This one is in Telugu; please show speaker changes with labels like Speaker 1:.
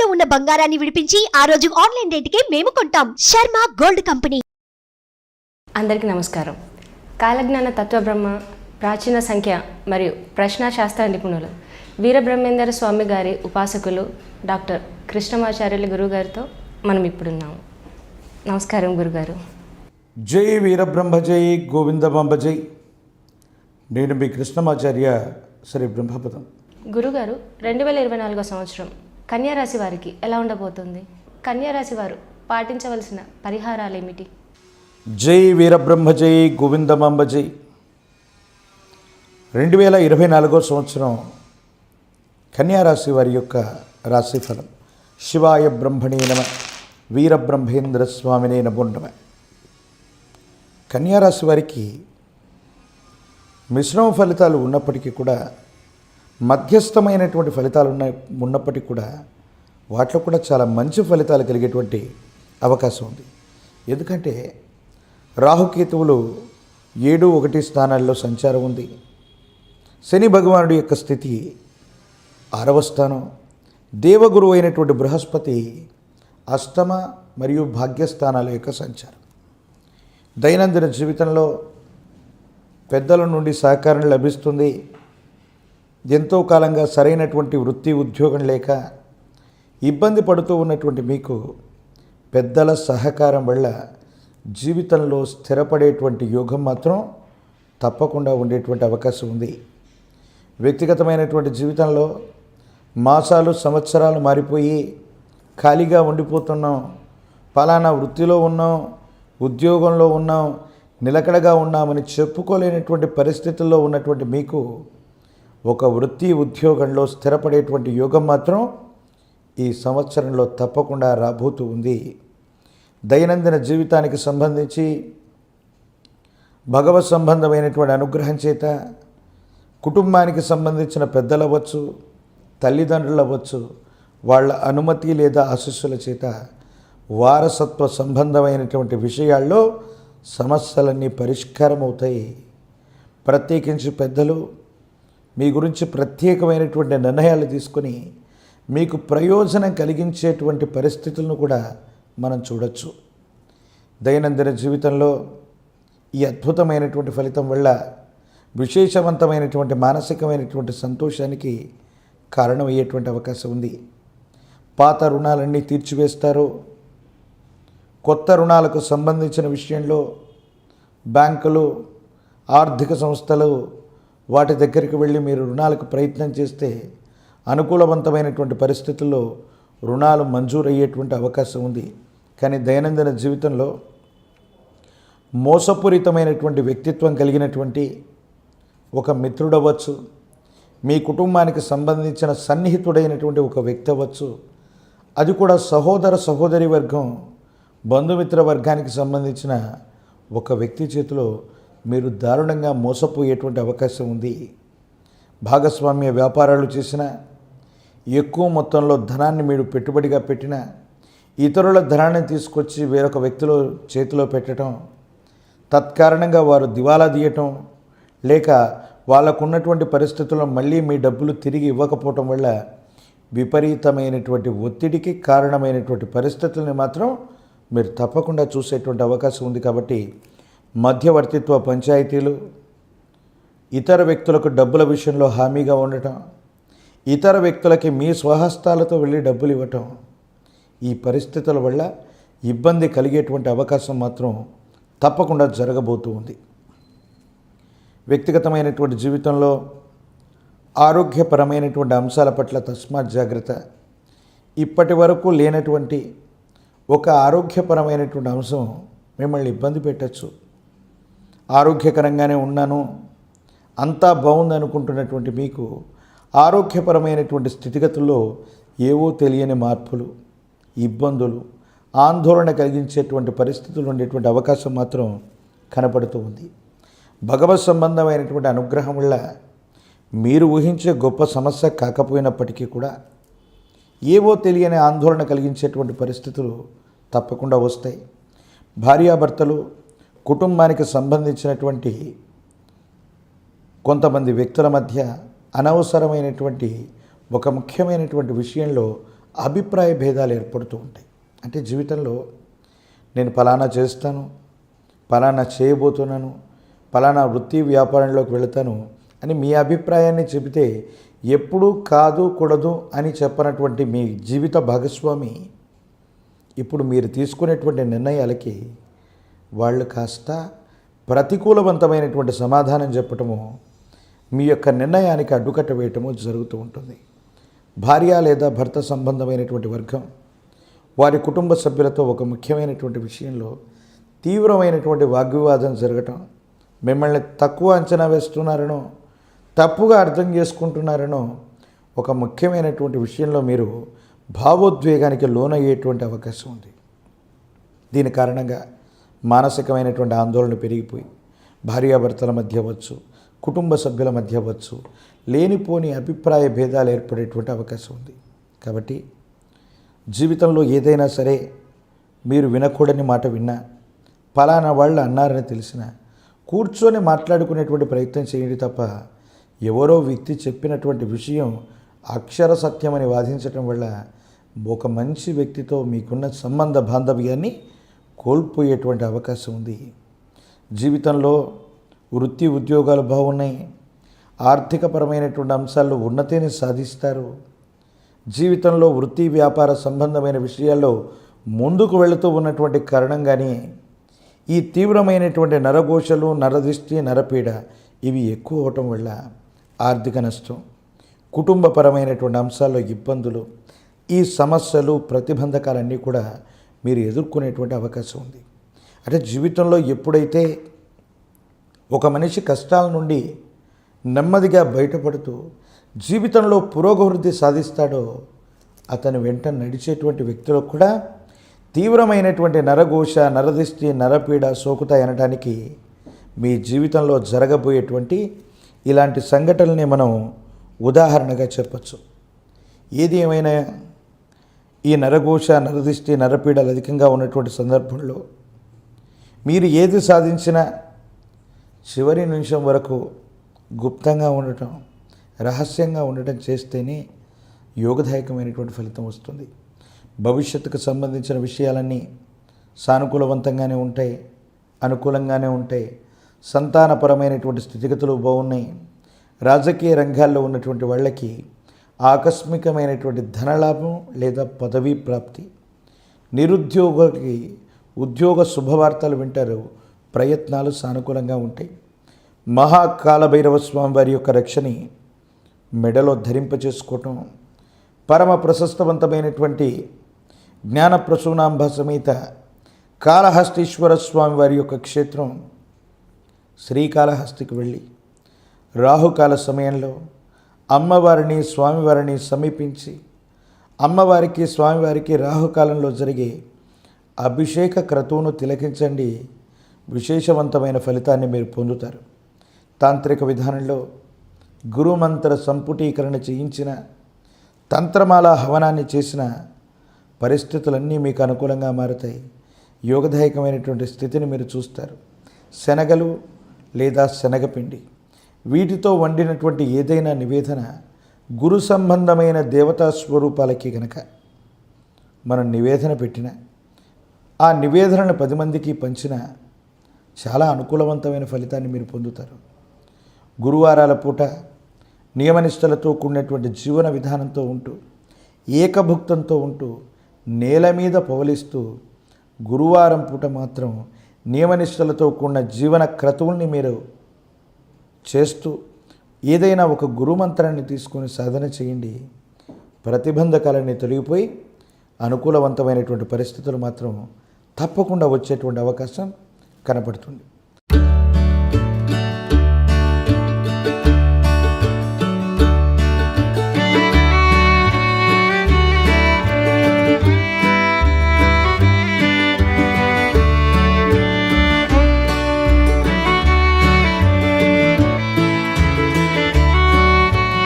Speaker 1: తాకట్టులో ఉన్న బంగారాన్ని విడిపించి ఆ రోజు ఆన్లైన్ రేటుకే మేము కొంటాం. Sharma gold company.
Speaker 2: అందరికీ నమస్కారం. కాలజ్ఞాన తత్వబ్రహ్మ, ప్రాచీన సంఖ్య మరియు ప్రశ్నాశాస్త్ర నిపుణులు వీరబ్రహ్మేందర స్వామి గారి ఉపాసకులు డాక్టర్ కృష్ణమాచార్యులు గురుగారితో మనం ఇప్పుడున్నాము. నమస్కారం గురుగారు.
Speaker 3: జై వీరబ్రహ్మ జై గోవిందమాంబ జై. నేను మీ కృష్ణమాచార్య శ్రీ బ్రహ్మపదం.
Speaker 2: గురుగారు, 2024 సంవత్సరం కన్యారాశి వారికి ఎలా ఉండబోతుంది? కన్యారాశి వారు పాటించవలసిన పరిహారాలు ఏమిటి?
Speaker 3: జై వీరబ్రహ్మ జై గోవిందమాంబ జై. 2024 సంవత్సరం కన్యారాశి వారి యొక్క రాశిఫలం. శివాయ బ్రహ్మణే నమ, వీరబ్రహ్మేంద్ర స్వామినే నమో నమ. కన్యారాశి వారికి మిశ్రమ ఫలితాలు ఉన్నప్పటికీ కూడా, మధ్యస్థమైనటువంటి ఫలితాలు ఉన్నప్పటికీ కూడా వాటిలో కూడా చాలా మంచి ఫలితాలు కలిగేటువంటి అవకాశం ఉంది. ఎందుకంటే రాహుకేతువులు 7, 1 స్థానాల్లో సంచారం ఉంది. శని భగవానుడి యొక్క స్థితి 6వ స్థానం. దేవగురువు అయినటువంటి బృహస్పతి అష్టమ మరియు భాగ్యస్థానాల యొక్క సంచారం. దైనందిన జీవితంలో పెద్దల నుండి సహకారం లభిస్తుంది. ఎంతో కాలంగా సరైనటువంటి వృత్తి ఉద్యోగం లేక ఇబ్బంది పడుతూ ఉన్నటువంటి మీకు పెద్దల సహకారం వల్ల జీవితంలో స్థిరపడేటువంటి యోగం మాత్రం తప్పకుండా ఉండేటువంటి అవకాశం ఉంది. వ్యక్తిగతమైనటువంటి జీవితంలో మాసాలు, సంవత్సరాలు మారిపోయి ఖాళీగా ఉండిపోతున్నాం, ఫలానా వృత్తిలో ఉన్నాం, ఉద్యోగంలో ఉన్నాం, నిలకడగా ఉన్నామని చెప్పుకోలేనటువంటి పరిస్థితుల్లో ఉన్నటువంటి మీకు ఒక వృత్తి ఉద్యోగంలో స్థిరపడేటువంటి యోగం మాత్రం ఈ సంవత్సరంలో తప్పకుండా రాబోతూ ఉంది. దైనందిన జీవితానికి సంబంధించి భగవత్ సంబంధమైనటువంటి అనుగ్రహం చేత కుటుంబానికి సంబంధించిన పెద్దలవ్వచ్చు, తల్లిదండ్రులవ్వచ్చు, వాళ్ళ అనుమతి లేదా ఆశీస్సుల చేత వారసత్వ సంబంధమైనటువంటి విషయాల్లో సమస్యలన్నీ పరిష్కారం అవుతాయి. ప్రత్యేకించి పెద్దలు మీ గురించి ప్రత్యేకమైనటువంటి నిర్ణయాలు తీసుకొని మీకు ప్రయోజనం కలిగించేటువంటి పరిస్థితులను కూడా మనం చూడొచ్చు. దైనందిన జీవితంలో ఈ అద్భుతమైనటువంటి ఫలితం వల్ల విశేషవంతమైనటువంటి మానసికమైనటువంటి సంతోషానికి కారణమయ్యేటువంటి అవకాశం ఉంది. పాత రుణాలన్నీ తీర్చివేస్తారు. కొత్త రుణాలకు సంబంధించిన విషయంలో బ్యాంకులు, ఆర్థిక సంస్థలు వాటి దగ్గరికి వెళ్ళి మీరు రుణాలకు ప్రయత్నం చేస్తే అనుకూలవంతమైనటువంటి పరిస్థితుల్లో రుణాలు మంజూరయ్యేటువంటి అవకాశం ఉంది. కానీ దైనందిన జీవితంలో మోసపూరితమైనటువంటి వ్యక్తిత్వం కలిగినటువంటి ఒక మిత్రుడవచ్చు, మీ కుటుంబానికి సంబంధించిన సన్నిహితుడైనటువంటి ఒక వ్యక్తి అవ్వచ్చు, అది కూడా సహోదర సహోదరి వర్గం, బంధుమిత్ర వర్గానికి సంబంధించిన ఒక వ్యక్తి చేతిలో మీరు దారుణంగా మోసపోయేటువంటి అవకాశం ఉంది. భాగస్వామ్య వ్యాపారాలు చేసిన, ఎక్కువ మొత్తంలో ధనాన్ని మీరు పెట్టుబడిగా పెట్టిన, ఇతరుల ధనాన్ని తీసుకొచ్చి వేరొక వ్యక్తిలో చేతిలో పెట్టడం, తత్కారణంగా వారు దివాలా తీయటం, లేక వాళ్ళకున్నటువంటి పరిస్థితుల్లో మళ్ళీ మీ డబ్బులు తిరిగి ఇవ్వకపోవటం వల్ల విపరీతమైనటువంటి ఒత్తిడికి కారణమైనటువంటి పరిస్థితుల్ని మాత్రం మీరు తప్పకుండా చూసేటువంటి అవకాశం ఉంది. కాబట్టి మధ్యవర్తిత్వ పంచాయతీలు, ఇతర వ్యక్తులకు డబ్బుల విషయంలో హామీగా ఉండటం, ఇతర వ్యక్తులకి మీ స్వహస్తాలతో వెళ్ళి డబ్బులు ఇవ్వటం, ఈ పరిస్థితుల వల్ల ఇబ్బంది కలిగేటువంటి అవకాశం మాత్రం తప్పకుండా జరగబోతూ ఉంది. వ్యక్తిగతమైనటువంటి జీవితంలో ఆరోగ్యపరమైనటువంటి అంశాల పట్ల తస్మాత్ జాగ్రత్త. ఇప్పటి వరకు లేనటువంటి ఒక ఆరోగ్యపరమైనటువంటి అంశం మిమ్మల్ని ఇబ్బంది పెట్టచ్చు. ఆరోగ్యకరంగానే ఉన్నాను, అంతా బాగుంది అనుకుంటున్నటువంటి మీకు ఆరోగ్యపరమైనటువంటి స్థితిగతుల్లో ఏవో తెలియని మార్పులు, ఇబ్బందులు, ఆందోళన కలిగించేటువంటి పరిస్థితులు ఉండేటువంటి అవకాశం మాత్రం కనపడుతూ ఉంది. భగవత్ సంబంధమైనటువంటి అనుగ్రహం వల్ల మీరు ఊహించే గొప్ప సమస్య కాకపోయినప్పటికీ కూడా ఏవో తెలియని ఆందోళన కలిగించేటువంటి పరిస్థితులు తప్పకుండా వస్తాయి. భార్యాభర్తలు, కుటుంబానికి సంబంధించినటువంటి కొంతమంది వ్యక్తుల మధ్య అనవసరమైనటువంటి ఒక ముఖ్యమైనటువంటి విషయంలో అభిప్రాయ భేదాలు ఏర్పడుతూ ఉంటాయి. అంటే జీవితంలో నేను ఫలానా చేస్తాను, ఫలానా చేయబోతున్నాను, ఫలానా వృత్తి వ్యాపారంలోకి వెళతాను అని మీ అభిప్రాయాన్ని చెబితే ఎప్పుడూ కాదు కూడదు అని చెప్పనటువంటి మీ జీవిత భాగస్వామి ఇప్పుడు మీరు తీసుకునేటువంటి నిర్ణయాలకి వాళ్ళు కాస్త ప్రతికూలవంతమైనటువంటి సమాధానం చెప్పటము, మీ యొక్క నిర్ణయానికి అడ్డుకట్ట వేయటము జరుగుతూ ఉంటుంది. భార్య లేదా భర్త సంబంధమైనటువంటి వర్గం వారి కుటుంబ సభ్యులతో ఒక ముఖ్యమైనటువంటి విషయంలో తీవ్రమైనటువంటి వాగ్వివాదం జరగటం, మిమ్మల్ని తక్కువ అంచనా వేస్తున్నారనో తప్పుగా అర్థం చేసుకుంటున్నారనో ఒక ముఖ్యమైనటువంటి విషయంలో మీరు భావోద్వేగానికి లోనయ్యేటువంటి అవకాశం ఉంది. దీని కారణంగా మానసికమైనటువంటి ఆందోళన పెరిగిపోయి భార్యాభర్తల మధ్య అవ్వచ్చు, కుటుంబ సభ్యుల మధ్య అవ్వచ్చు, లేనిపోని అభిప్రాయ భేదాలు ఏర్పడేటువంటి అవకాశం ఉంది. కాబట్టి జీవితంలో ఏదైనా సరే మీరు వినకూడని మాట విన్నా, ఫలానా వాళ్ళు అన్నారని తెలిసినా కూర్చొని మాట్లాడుకునేటువంటి ప్రయత్నం చేయండి తప్ప ఎవరో వ్యక్తి చెప్పినటువంటి విషయం అక్షర సత్యమని వాదించడం వల్ల ఒక మంచి వ్యక్తితో మీకున్న సంబంధ బాంధవ్యాన్ని కోల్పోయేటువంటి అవకాశం ఉంది. జీవితంలో వృత్తి ఉద్యోగాలు బాగున్నాయి, ఆర్థికపరమైనటువంటి అంశాల్లో ఉన్నతిని సాధిస్తారు. జీవితంలో వృత్తి వ్యాపార సంబంధమైన విషయాల్లో ముందుకు వెళుతూ ఉన్నటువంటి కారణంగానే ఈ తీవ్రమైనటువంటి నరఘోషలు, నరదృష్టి, నరపీడ ఇవి ఎక్కువ అవటం వల్ల ఆర్థిక నష్టం, కుటుంబపరమైనటువంటి అంశాల్లో ఇబ్బందులు, ఈ సమస్యలు, ప్రతిబంధకాలన్నీ కూడా మీరు ఎదుర్కొనేటువంటి అవకాశం ఉంది. అంటే జీవితంలో ఎప్పుడైతే ఒక మనిషి కష్టాల నుండి నెమ్మదిగా బయటపడుతూ జీవితంలో పురోగవృద్ధి సాధిస్తాడో అతని వెంట నడిచేటువంటి వ్యక్తులకు కూడా తీవ్రమైనటువంటి నరఘోష, నరదిష్టి, నరపీడ సోకుతాయి అనడానికి మీ జీవితంలో జరగబోయేటువంటి ఇలాంటి సంఘటనల్ని మనం ఉదాహరణగా చెప్పచ్చు. ఏది ఏమైనా ఈ నరఘోష, నరదిష్టి, నరపీడలు అధికంగా ఉన్నటువంటి సందర్భంలో మీరు ఏది సాధించినా చివరి నిమిషం వరకు గుప్తంగా ఉండటం, రహస్యంగా ఉండటం చేస్తేనే యోగదాయకమైనటువంటి ఫలితం వస్తుంది. భవిష్యత్తుకు సంబంధించిన విషయాలన్నీ సానుకూలవంతంగానే ఉంటాయి, అనుకూలంగానే ఉంటాయి. సంతానపరమైనటువంటి స్థితిగతులు బాగున్నాయి. రాజకీయ రంగాల్లో ఉన్నటువంటి వాళ్ళకి ఆకస్మికమైనటువంటి ధనలాభం లేదా పదవీ ప్రాప్తి, నిరుద్యోగికి ఉద్యోగ శుభవార్తలు వింటారు, ప్రయత్నాలు సానుకూలంగా ఉంటాయి. మహాకాలభైరవ స్వామి వారి యొక్క రక్షని మెడలో ధరింపచేసుకోవటం, పరమ ప్రశస్తవంతమైనటువంటి జ్ఞానప్రసూనాంబ సమేత కాళహస్తీశ్వర స్వామి వారి యొక్క క్షేత్రం శ్రీకాళహస్తికి వెళ్ళి రాహుకాల సమయంలో అమ్మవారిని, స్వామివారిని సమీపించి అమ్మవారికి, స్వామివారికి రాహుకాలంలో జరిగే అభిషేక క్రతువును తిలకించండి. విశేషవంతమైన ఫలితాన్ని మీరు పొందుతారు. తాంత్రిక విధానంలో గురుమంత్ర సంపుటీకరణ చేయించిన, తంత్రమాల హవనాన్ని చేసిన పరిస్థితులన్నీ మీకు అనుకూలంగా మారుతాయి. యోగదాయకమైనటువంటి స్థితిని మీరు చూస్తారు. శనగలు లేదా శనగపిండి వీటితో వండినటువంటి ఏదైనా నివేదన గురు సంబంధమైన దేవతా స్వరూపాలకి గనక మనం నివేదన పెట్టిన, ఆ నివేదనను 10 మందికి పంచిన చాలా అనుకూలవంతమైన ఫలితాన్ని మీరు పొందుతారు. గురువారాల పూట నియమనిష్టలతో కూడినటువంటి జీవన విధానంతో ఉంటూ, ఏకభుక్తంతో ఉంటూ, నేల మీద పవలిస్తూ, గురువారం పూట మాత్రం నియమనిష్టలతో కూడిన జీవన క్రతువుల్ని మీరు చేస్తూ ఏదైనా ఒక గురుమంత్రాన్ని తీసుకొని సాధన చేయండి. ప్రతిబంధకాలన్నీ తొలగిపోయి అనుకూలవంతమైనటువంటి పరిస్థితులు మాత్రం తప్పకుండా వచ్చేటువంటి అవకాశం కనపడుతుంది.